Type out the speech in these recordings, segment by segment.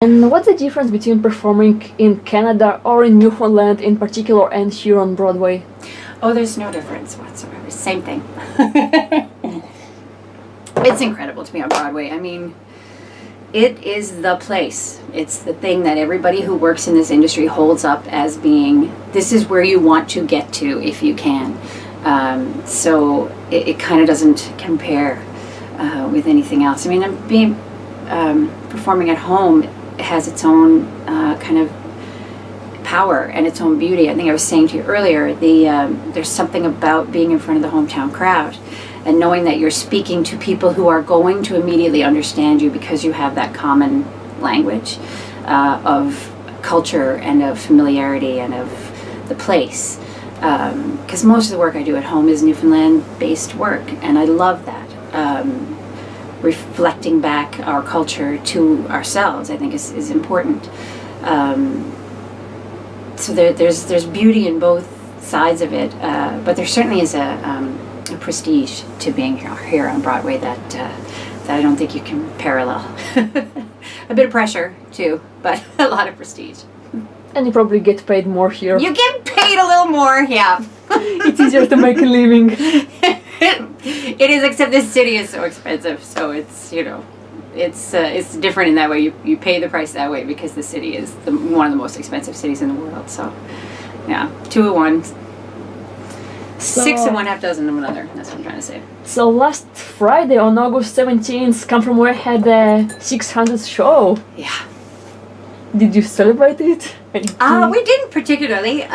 And what's the difference between performing in Canada or in Newfoundland in particular and here on Broadway? Oh, there's no difference whatsoever. Same thing. It's incredible to be on Broadway. I mean, it is the place. It's the thing that everybody who works in this industry holds up as being, this is where you want to get to if you can. So it kind of doesn't compare with anything else. I mean, performing at home has its own kind of power and its own beauty. I think I was saying to you earlier, there's something about being in front of the hometown crowd and knowing that you're speaking to people who are going to immediately understand you because you have that common language of culture and of familiarity and of the place. Because most of the work I do at home is Newfoundland-based work, and I love that. Reflecting back our culture to ourselves, I think, is important. So there's beauty in both sides of it, but there certainly is a prestige to being here on Broadway that I don't think you can parallel. A bit of pressure too, but a lot of prestige. And you probably get paid more here. You get paid a little more, yeah. It's easier to make a living. It is, except this city is so expensive, so it's, you know, it's different in that way. You pay the price that way because the city is one of the most expensive cities in the world. So, yeah, 2 of one, So, 6 of one, half dozen of another. That's what I'm trying to say. So last Friday on August 17th, Come From Where had a 600th show. Yeah. Did you celebrate it? We didn't particularly.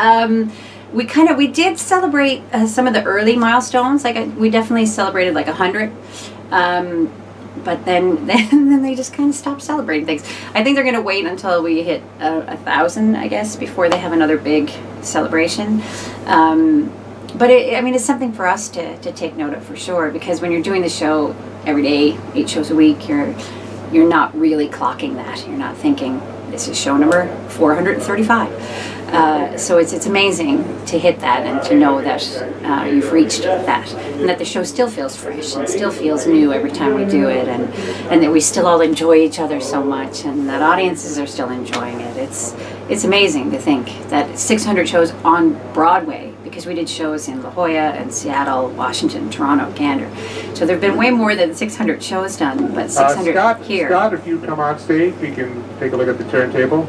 We did celebrate some of the early milestones. We definitely celebrated like 100. But then they just kind of stopped celebrating things. I think they're going to wait until we hit 1,000, I guess, before they have another big celebration. But it's something for us to take note of for sure, because when you're doing the show every day, 8 shows a week, you're not really clocking that. You're not thinking, this is show number 435. So it's amazing to hit that and to know that you've reached that, and that the show still feels fresh and still feels new every time we do it, and that we still all enjoy each other so much, and that audiences are still enjoying it. It's amazing to think that 600 shows on Broadway, because we did shows in La Jolla and Seattle, Washington, Toronto, Gander. So there have been way more than 600 shows done, but 600 here. Scott, if you come on stage, we can take a look at the turntable.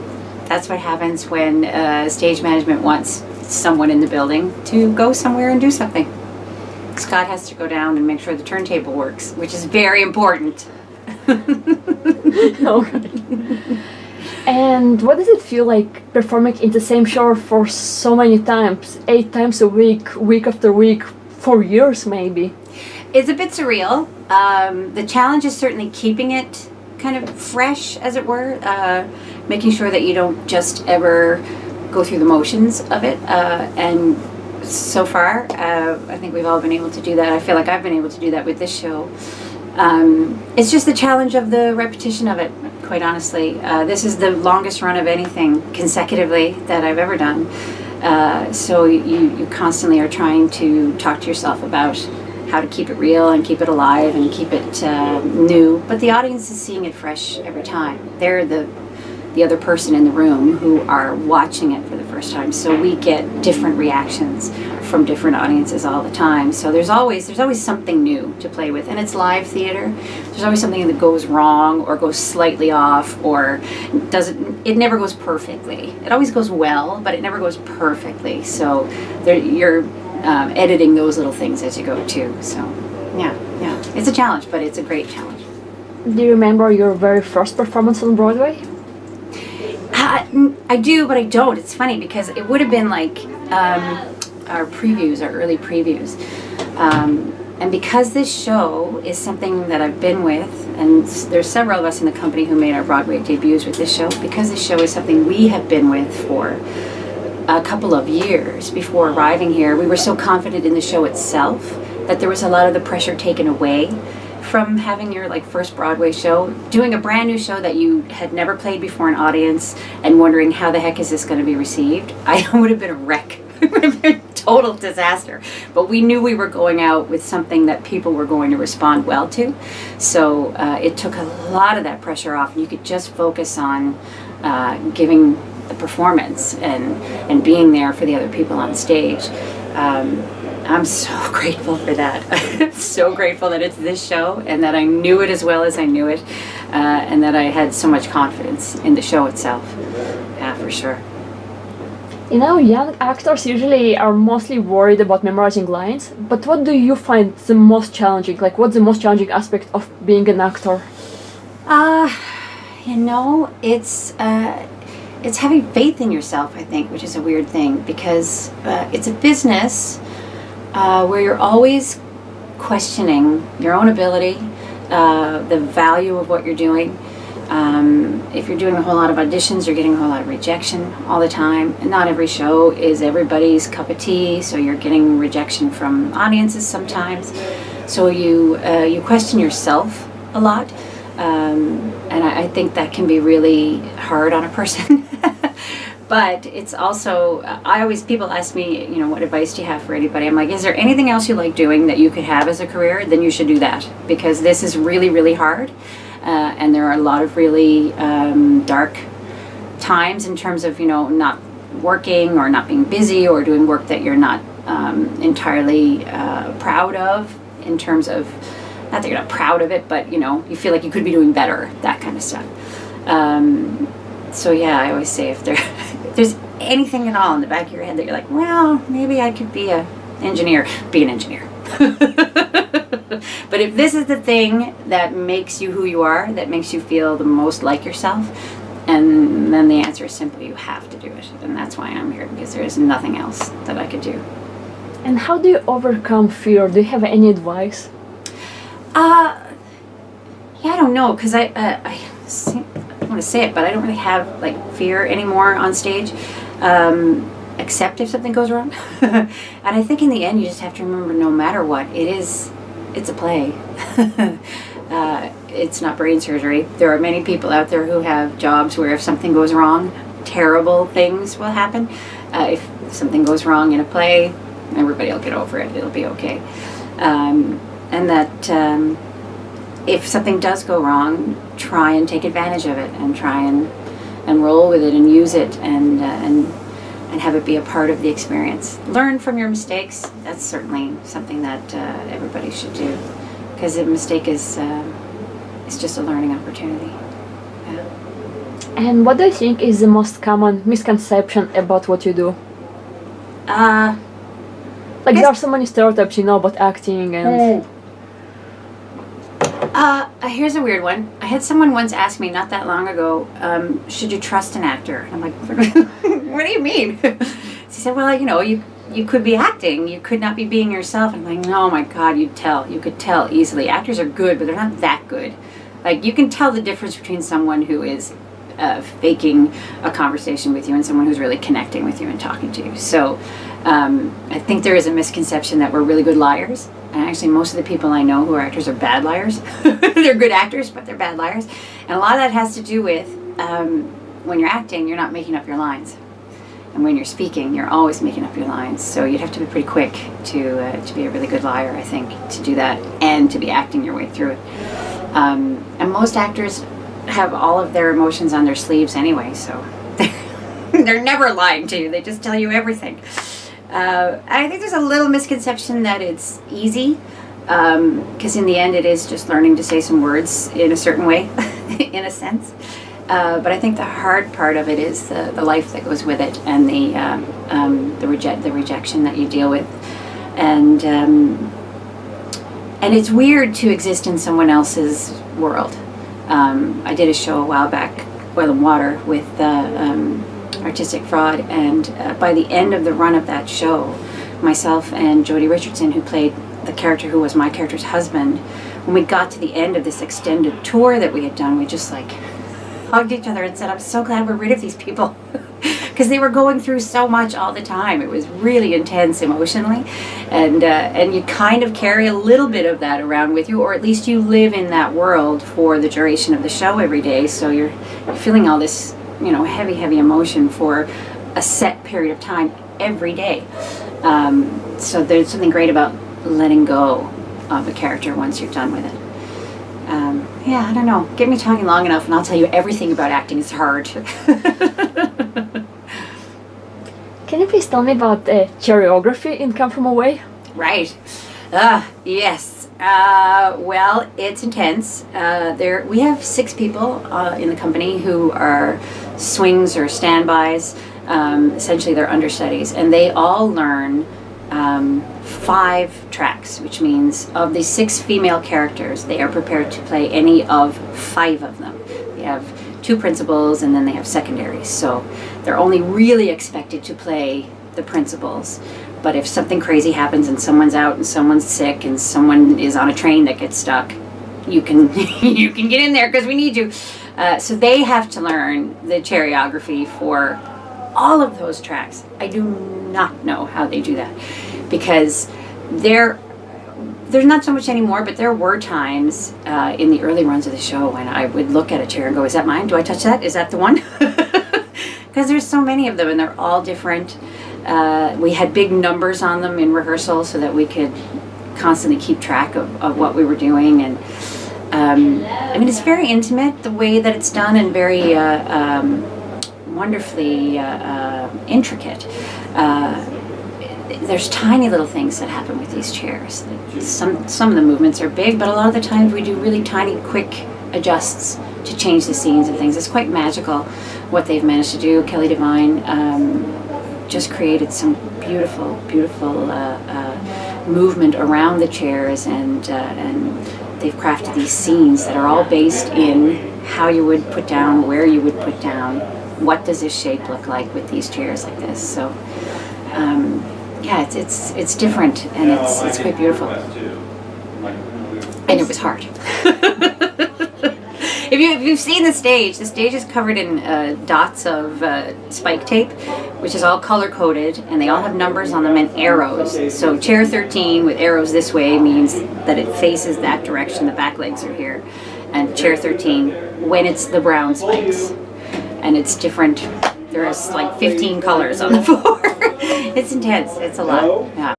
That's what happens when stage management wants someone in the building to go somewhere and do something. Scott has to go down and make sure the turntable works, which is very important. Okay. And what does it feel like performing in the same show for so many times? 8 times a week, week after week, for years maybe? It's a bit surreal. The challenge is certainly keeping it kind of fresh, as it were, making sure that you don't just ever go through the motions of it. And so far, I think we've all been able to do that. I feel like I've been able to do that with this show. It's just the challenge of the repetition of it, quite honestly. This is the longest run of anything consecutively that I've ever done. So you constantly are trying to talk to yourself about how to keep it real and keep it alive and keep it new. But the audience is seeing it fresh every time. They're the other person in the room who are watching it for the first time. So we get different reactions from different audiences all the time. So there's always something new to play with, and it's live theater. There's always something that goes wrong or goes slightly off or it never goes perfectly. It always goes well, but it never goes perfectly. So you're editing those little things as you go too. So yeah, it's a challenge, but it's a great challenge. Do you remember your very first performance on Broadway? I do, but I don't. It's funny because it would have been like our early previews. And because this show is something that I've been with, and there's several of us in the company who made our Broadway debuts with this show, because this show is something we have been with for a couple of years before arriving here, we were so confident in the show itself that there was a lot of the pressure taken away from having your first Broadway show, doing a brand new show that you had never played before an audience and wondering how the heck is this going to be received. I would have been a wreck It would have been a total disaster. But we knew we were going out with something that people were going to respond well to. So it took a lot of that pressure off. And you could just focus on giving the performance and being there for the other people on stage. I'm so grateful for that. I'm so grateful that it's this show and that I knew it as well as I knew it, and that I had so much confidence in the show itself. Yeah, for sure. You know, young actors usually are mostly worried about memorizing lines, but what do you find the most challenging? Like, what's the most challenging aspect of being an actor? You know, it's having faith in yourself, I think, which is a weird thing, because it's a business where you're always questioning your own ability, the value of what you're doing. If you're doing a whole lot of auditions, you're getting a whole lot of rejection all the time. And not every show is everybody's cup of tea, so you're getting rejection from audiences sometimes. So you question yourself a lot, and I think that can be really hard on a person. But it's also, people ask me, you know, what advice do you have for anybody? I'm like, is there anything else you like doing that you could have as a career? Then you should do that, because this is really, really hard. And there are a lot of really dark times in terms of, you know, not working or not being busy or doing work that you're not entirely proud of, in terms of, not that you're not proud of it, but, you know, you feel like you could be doing better, that kind of stuff. So yeah, I always say if there's anything at all in the back of your head that you're like, well, maybe I could be an engineer, be an engineer. But if this is the thing that makes you who you are, that makes you feel the most like yourself, and then the answer is simply you have to do it. And that's why I'm here, because there is nothing else that I could do. And how do you overcome fear? Do you have any advice? Yeah, I don't know, because I want to say it, but I don't really have like fear anymore on stage, except if something goes wrong. And I think in the end you just have to remember, no matter what, it's a play. It's not brain surgery. There are many people out there who have jobs where if something goes wrong, terrible things will happen. If something goes wrong in a play, everybody will get over it. It'll be okay. And that if something does go wrong, try and take advantage of it, and try and roll with it and use it, and have it be a part of the experience. Learn from your mistakes. That's certainly something that everybody should do, because a mistake is just a learning opportunity. Yeah. And what do you think is the most common misconception about what you do? Like, there are so many stereotypes, you know, about acting and... Here's a weird one. I had someone once ask me not that long ago, should you trust an actor? And I'm like, what do you mean? She said, well, you know, you could be acting. You could not be being yourself. And I'm like, oh my God, you'd tell. You could tell easily. Actors are good, but they're not that good. Like, you can tell the difference between someone who is faking a conversation with you and someone who's really connecting with you and talking to you. So I think there is a misconception that we're really good liars. And actually, most of the people I know who are actors are bad liars. They're good actors, but they're bad liars. And a lot of that has to do with when you're acting, you're not making up your lines. And when you're speaking, you're always making up your lines. So you'd have to be pretty quick to be a really good liar, I think, to do that and to be acting your way through it. And most actors have all of their emotions on their sleeves anyway, so they're never lying to you. They just tell you everything. I think there's a little misconception that it's easy, because in the end it is just learning to say some words in a certain way, in a sense. But I think the hard part of it is the life that goes with it, and the rejection that you deal with, and it's weird to exist in someone else's world. I did a show a while back, Oil and Water, with Artistic Fraud, and by the end of the run of that show, myself and Jodie Richardson, who played the character who was my character's husband, when we got to the end of this extended tour that we had done, we just like hugged each other and said, I'm so glad we're rid of these people, because they were going through so much all the time. It was really intense emotionally, and you kind of carry a little bit of that around with you, or at least you live in that world for the duration of the show every day, so you're feeling all this, you know, heavy emotion for a set period of time. every day. So there's something great about letting go of a character once you're done with it. Yeah, I don't know. Get me talking long enough and I'll tell you everything about acting. It's hard. Can you please tell me about the choreography in Come From Away? Right. Yes. Well, it's intense. We have 6 people in the company who are swings or standbys. Essentially, they're understudies, and they all learn 5 tracks, which means of the 6 female characters, they are prepared to play any of 5 of them. They have 2 principals, and then they have secondaries. So they're only really expected to play the principals. But if something crazy happens and someone's out and someone's sick and someone is on a train that gets stuck, you can you can get in there because we need you. So they have to learn the choreography for all of those tracks. I do not know how they do that because there's not so much anymore, but there were times in the early runs of the show when I would look at a chair and go, is that mine? Do I touch that? Is that the one? Because there's so many of them and they're all different. We had big numbers on them in rehearsal so that we could constantly keep track of what we were doing. And I mean, it's very intimate the way that it's done and very wonderfully intricate. There's tiny little things that happen with these chairs. Some of the movements are big, but a lot of the times we do really tiny, quick adjusts to change the scenes and things. It's quite magical what they've managed to do. Kelly Devine just created some beautiful, beautiful movement around the chairs, and they've crafted these scenes that are all based in how you would put down, where you would put down, what does this shape look like with these chairs like this. So yeah, it's different and it's quite beautiful. And it was hard. If you've seen the stage is covered in dots of spike tape, which is all color-coded, and they all have numbers on them and arrows. So chair 13 with arrows this way means that it faces that direction, the back legs are here. And chair 13 when it's the brown spikes. And it's different. There's like 15 colors on the floor. It's intense. It's a lot. Yeah.